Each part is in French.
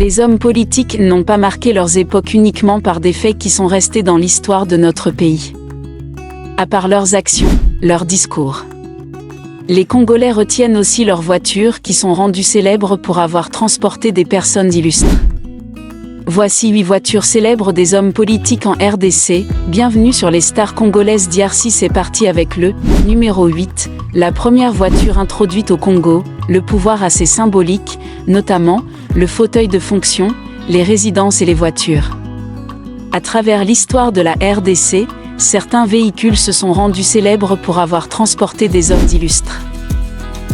Les hommes politiques n'ont pas marqué leurs époques uniquement par des faits qui sont restés dans l'histoire de notre pays. À part leurs actions, leurs discours. Les Congolais retiennent aussi leurs voitures qui sont rendues célèbres pour avoir transporté des personnes illustres. Voici 8 voitures célèbres des hommes politiques en RDC. Bienvenue sur les stars congolaises d'IR6. C'est parti avec le numéro 8, la première voiture introduite au Congo, le pouvoir assez symbolique, notamment le fauteuil de fonction, les résidences et les voitures. À travers l'histoire de la RDC, certains véhicules se sont rendus célèbres pour avoir transporté des hommes illustres.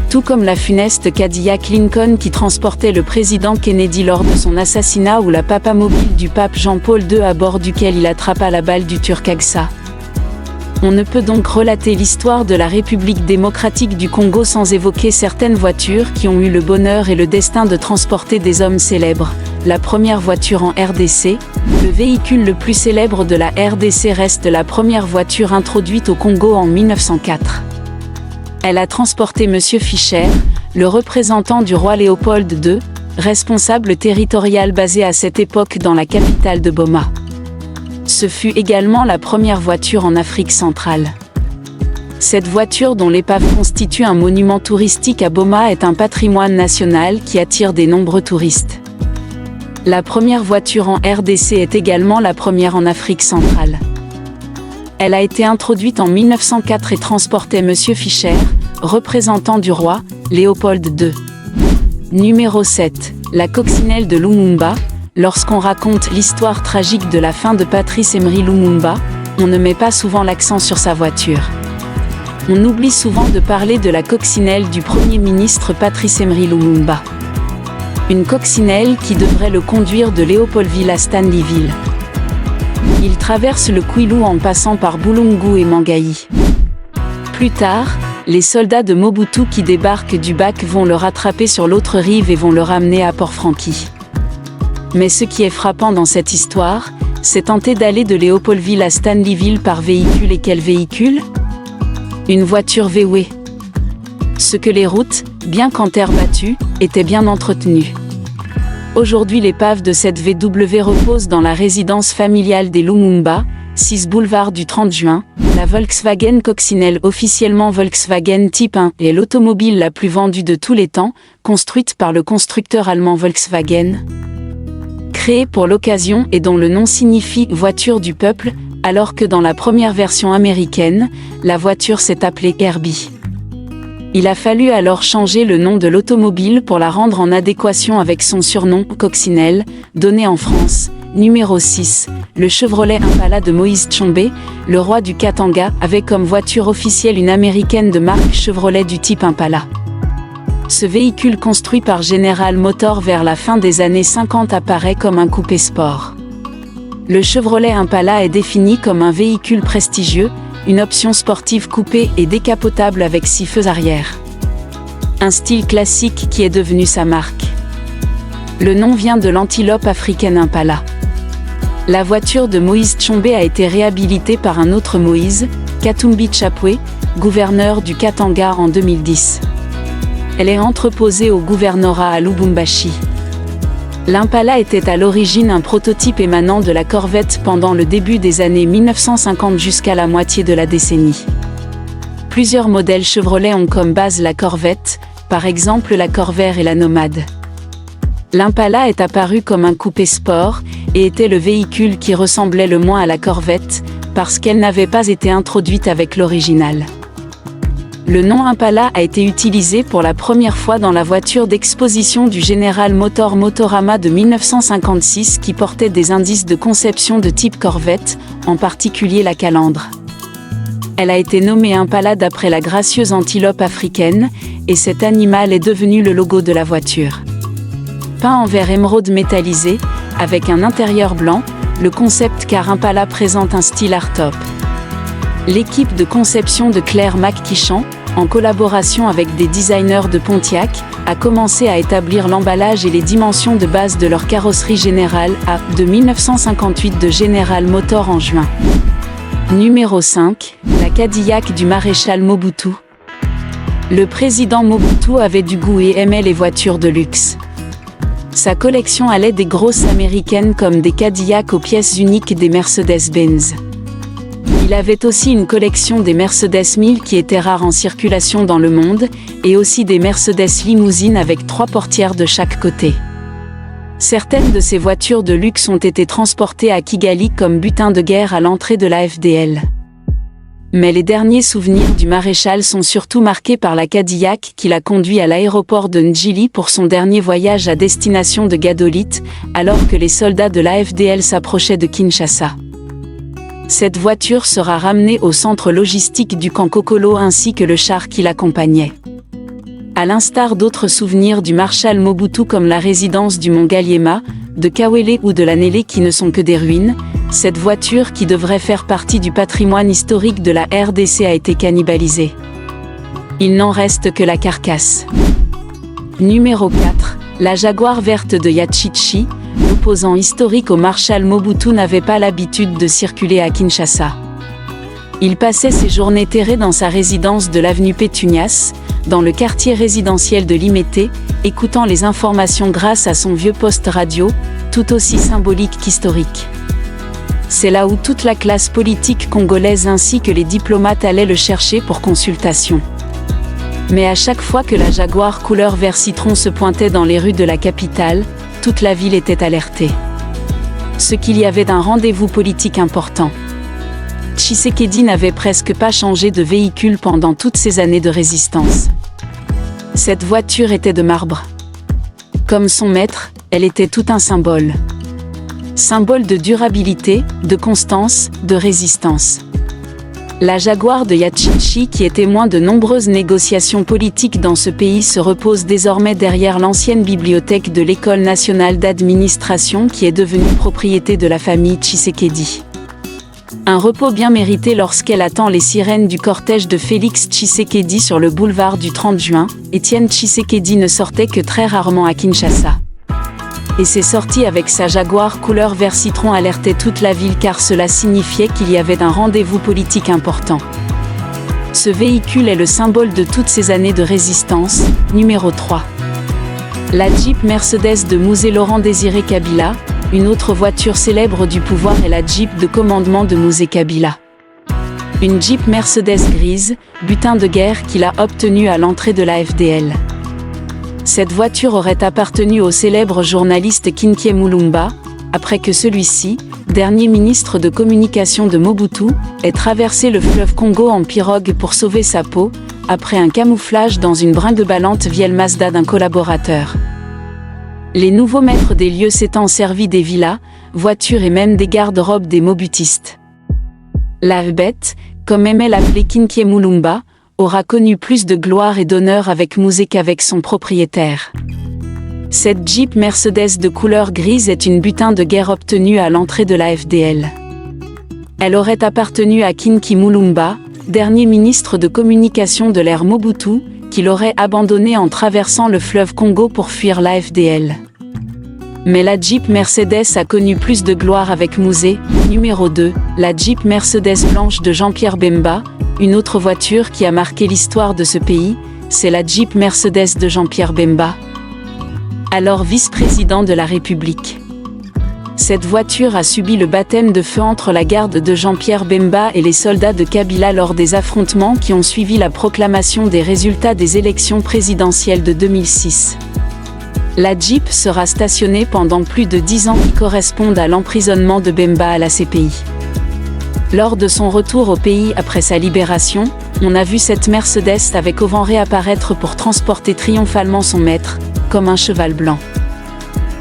Tout comme la funeste Cadillac Lincoln qui transportait le président Kennedy lors de son assassinat ou la papamobile du pape Jean-Paul II à bord duquel il attrapa la balle du Turc Agsa. On ne peut donc relater l'histoire de la République démocratique du Congo sans évoquer certaines voitures qui ont eu le bonheur et le destin de transporter des hommes célèbres. La première voiture en RDC, le véhicule le plus célèbre de la RDC reste la première voiture introduite au Congo en 1904. Elle a transporté M. Fischer, le représentant du roi Léopold II, responsable territorial basé à cette époque dans la capitale de Boma. Ce fut également la première voiture en Afrique centrale. Cette voiture dont l'épave constitue un monument touristique à Boma est un patrimoine national qui attire de nombreux touristes. La première voiture en RDC est également la première en Afrique centrale. Elle a été introduite en 1904 et transportait M. Fischer, représentant du roi, Léopold II. Numéro 7, la coccinelle de Lumumba. Lorsqu'on raconte l'histoire tragique de la fin de Patrice Emery Lumumba, on ne met pas souvent l'accent sur sa voiture. On oublie souvent de parler de la coccinelle du Premier ministre Patrice Emery Lumumba. Une coccinelle qui devrait le conduire de Léopoldville à Stanleyville. Il traverse le Kwilu en passant par Boulungu et Mangaï. Plus tard, les soldats de Mobutu qui débarquent du Bac vont le rattraper sur l'autre rive et vont le ramener à Port-Franqui. Mais ce qui est frappant dans cette histoire, c'est tenter d'aller de Léopoldville à Stanleyville par véhicule. Et quel véhicule ? Une voiture VW. Ce que les routes, bien qu'en terre battue, étaient bien entretenues. Aujourd'hui l'épave de cette VW repose dans la résidence familiale des Lumumba, 6 boulevard du 30 juin. La Volkswagen Coccinelle, officiellement Volkswagen Type 1, est l'automobile la plus vendue de tous les temps, construite par le constructeur allemand Volkswagen. Créée pour l'occasion et dont le nom signifie « voiture du peuple », alors que dans la première version américaine, la voiture s'est appelée Herbie. Il a fallu alors changer le nom de l'automobile pour la rendre en adéquation avec son surnom, Coccinelle, donné en France. Numéro 6, le Chevrolet Impala de Moïse Tshombe, le roi du Katanga, avait comme voiture officielle une américaine de marque Chevrolet du type Impala. Ce véhicule construit par General Motors vers la fin des années 50 apparaît comme un coupé sport. Le Chevrolet Impala est défini comme un véhicule prestigieux, une option sportive coupée et décapotable avec 6 feux arrière. Un style classique qui est devenu sa marque. Le nom vient de l'antilope africaine Impala. La voiture de Moïse Tshombe a été réhabilitée par un autre Moïse, Katumbi Chapwe, gouverneur du Katanga en 2010. Elle est entreposée au gouvernorat à Lubumbashi. L'Impala était à l'origine un prototype émanant de la Corvette pendant le début des années 1950 jusqu'à la moitié de la décennie. Plusieurs modèles Chevrolet ont comme base la Corvette, par exemple la Corvair et la Nomade. L'Impala est apparu comme un coupé sport, et était le véhicule qui ressemblait le moins à la Corvette, parce qu'elle n'avait pas été introduite avec l'original. Le nom Impala a été utilisé pour la première fois dans la voiture d'exposition du General Motors Motorama de 1956 qui portait des indices de conception de type Corvette, en particulier la calandre. Elle a été nommée Impala d'après la gracieuse antilope africaine, et cet animal est devenu le logo de la voiture. Peint en vert émeraude métallisé, avec un intérieur blanc, le concept car Impala présente un style art-top. L'équipe de conception de Claire McKishan, en collaboration avec des designers de Pontiac, a commencé à établir l'emballage et les dimensions de base de leur carrosserie Générale A de 1958 de General Motors en juin. Numéro 5, la Cadillac du maréchal Mobutu. Le président Mobutu avait du goût et aimait les voitures de luxe. Sa collection allait des grosses américaines comme des Cadillac aux pièces uniques des Mercedes-Benz. Il avait aussi une collection des Mercedes 1000 qui étaient rares en circulation dans le monde, et aussi des Mercedes limousines avec 3 portières de chaque côté. Certaines de ces voitures de luxe ont été transportées à Kigali comme butin de guerre à l'entrée de la FDL. Mais les derniers souvenirs du maréchal sont surtout marqués par la Cadillac qui l'a conduit à l'aéroport de Njili pour son dernier voyage à destination de Gadolit, alors que les soldats de la FDL s'approchaient de Kinshasa. Cette voiture sera ramenée au centre logistique du camp Kokolo ainsi que le char qui l'accompagnait. À l'instar d'autres souvenirs du Marshal Mobutu comme la résidence du Mont Galiema, de Kawele ou de la Nélé qui ne sont que des ruines, cette voiture qui devrait faire partie du patrimoine historique de la RDC a été cannibalisée. Il n'en reste que la carcasse. Numéro 4, la Jaguar verte de Yachichi, l'opposant historique au Marshal Mobutu n'avait pas l'habitude de circuler à Kinshasa. Il passait ses journées terrées dans sa résidence de l'avenue Pétunias, dans le quartier résidentiel de Limete, écoutant les informations grâce à son vieux poste radio, tout aussi symbolique qu'historique. C'est là où toute la classe politique congolaise ainsi que les diplomates allaient le chercher pour consultation. Mais à chaque fois que la Jaguar couleur vert citron se pointait dans les rues de la capitale, toute la ville était alertée. Ce qu'il y avait d'un rendez-vous politique important. Tshisekedi n'avait presque pas changé de véhicule pendant toutes ces années de résistance. Cette voiture était de marbre. Comme son maître, elle était tout un symbole. Symbole de durabilité, de constance, de résistance. La Jaguar de Yachichi, qui est témoin de nombreuses négociations politiques dans ce pays, se repose désormais derrière l'ancienne bibliothèque de l'École nationale d'administration qui est devenue propriété de la famille Tshisekedi. Un repos bien mérité lorsqu'elle attend les sirènes du cortège de Félix Tshisekedi sur le boulevard du 30 juin, Étienne Tshisekedi ne sortait que très rarement à Kinshasa. Et ses sorties avec sa Jaguar couleur vert citron alertaient toute la ville car cela signifiait qu'il y avait un rendez-vous politique important. Ce véhicule est le symbole de toutes ces années de résistance. Numéro 3. La Jeep Mercedes de Mouzé Laurent Désiré Kabila, une autre voiture célèbre du pouvoir est la Jeep de commandement de Mouzé Kabila. Une Jeep Mercedes grise, butin de guerre qu'il a obtenue à l'entrée de la FDL. Cette voiture aurait appartenu au célèbre journaliste Kinkie Mulumba, après que celui-ci, dernier ministre de communication de Mobutu, ait traversé le fleuve Congo en pirogue pour sauver sa peau, après un camouflage dans une bringue-ballante vieille Mazda d'un collaborateur. Les nouveaux maîtres des lieux s'étant servis des villas, voitures et même des garde-robes des mobutistes. La bête, comme aimait l'appeler Kinkie Mulumba, aura connu plus de gloire et d'honneur avec Mouzé qu'avec son propriétaire. Cette Jeep Mercedes de couleur grise est une butin de guerre obtenue à l'entrée de la FDL. Elle aurait appartenu à Kinkie Mulumba, dernier ministre de communication de l'ère Mobutu, qui l'aurait abandonné en traversant le fleuve Congo pour fuir la FDL. Mais la Jeep Mercedes a connu plus de gloire avec Mouzé. Numéro 2, la Jeep Mercedes blanche de Jean-Pierre Bemba, une autre voiture qui a marqué l'histoire de ce pays, c'est la Jeep Mercedes de Jean-Pierre Bemba, alors vice-président de la République. Cette voiture a subi le baptême de feu entre la garde de Jean-Pierre Bemba et les soldats de Kabila lors des affrontements qui ont suivi la proclamation des résultats des élections présidentielles de 2006. La Jeep sera stationnée pendant plus de 10 ans qui correspondent à l'emprisonnement de Bemba à la CPI. Lors de son retour au pays après sa libération, on a vu cette Mercedes avec auvent réapparaître pour transporter triomphalement son maître, comme un cheval blanc.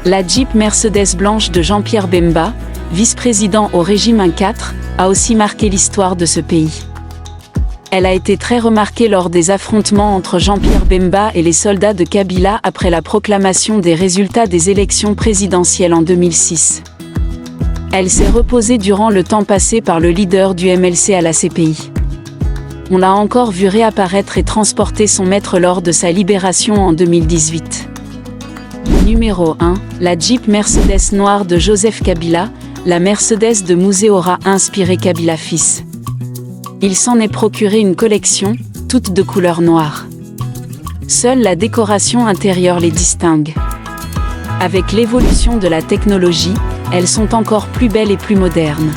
La Jeep Mercedes blanche de Jean-Pierre Bemba, vice-président au régime 1-4, a aussi marqué l'histoire de ce pays. Elle a été très remarquée lors des affrontements entre Jean-Pierre Bemba et les soldats de Kabila après la proclamation des résultats des élections présidentielles en 2006. Elle s'est reposée durant le temps passé par le leader du MLC à la CPI. On l'a encore vu réapparaître et transporter son maître lors de sa libération en 2018. Numéro 1, la Jeep Mercedes noire de Joseph Kabila, la Mercedes de Mouzé aura inspiré Kabila fils. Il s'en est procuré une collection, toute de couleur noire. Seule la décoration intérieure les distingue. Avec l'évolution de la technologie, elles sont encore plus belles et plus modernes.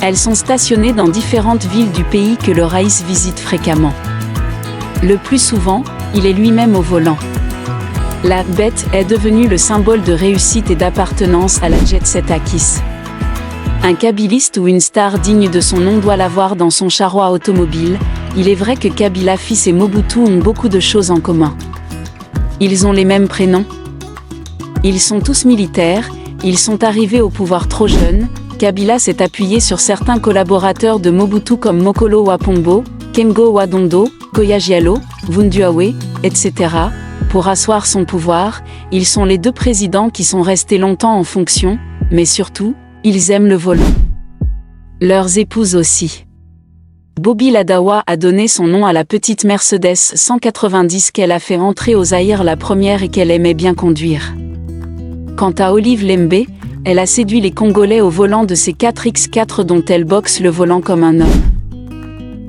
Elles sont stationnées dans différentes villes du pays que le Raïs visite fréquemment. Le plus souvent, il est lui-même au volant. La bête est devenue le symbole de réussite et d'appartenance à la jet-set Akis. Un kabiliste ou une star digne de son nom doit l'avoir dans son charroi automobile. Il est vrai que Kabila fils et Mobutu ont beaucoup de choses en commun. Ils ont les mêmes prénoms. Ils sont tous militaires, ils sont arrivés au pouvoir trop jeunes. Kabila s'est appuyé sur certains collaborateurs de Mobutu comme Mokolo Wapombo, Kengo Wadondo, Koya Diallo, Vunduawe, etc. Pour asseoir son pouvoir. Ils sont les deux présidents qui sont restés longtemps en fonction, mais surtout, ils aiment le volant. Leurs épouses aussi. Bobby Ladawa a donné son nom à la petite Mercedes 190 qu'elle a fait entrer au Zaïre la première et qu'elle aimait bien conduire. Quant à Olive Lembe, elle a séduit les Congolais au volant de ses 4x4 dont elle boxe le volant comme un homme.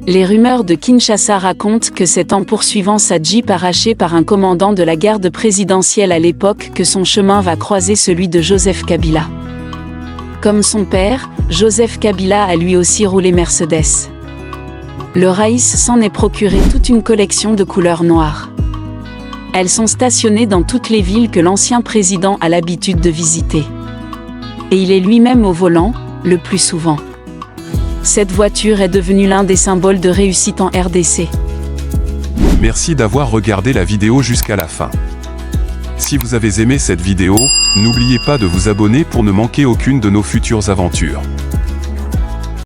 Les rumeurs de Kinshasa racontent que c'est en poursuivant sa Jeep arrachée par un commandant de la garde présidentielle à l'époque que son chemin va croiser celui de Joseph Kabila. Comme son père, Joseph Kabila a lui aussi roulé Mercedes. Le Raïs s'en est procuré toute une collection de couleurs noires. Elles sont stationnées dans toutes les villes que l'ancien président a l'habitude de visiter. Et il est lui-même au volant, le plus souvent. Cette voiture est devenue l'un des symboles de réussite en RDC. Merci d'avoir regardé la vidéo jusqu'à la fin. Si vous avez aimé cette vidéo, n'oubliez pas de vous abonner pour ne manquer aucune de nos futures aventures.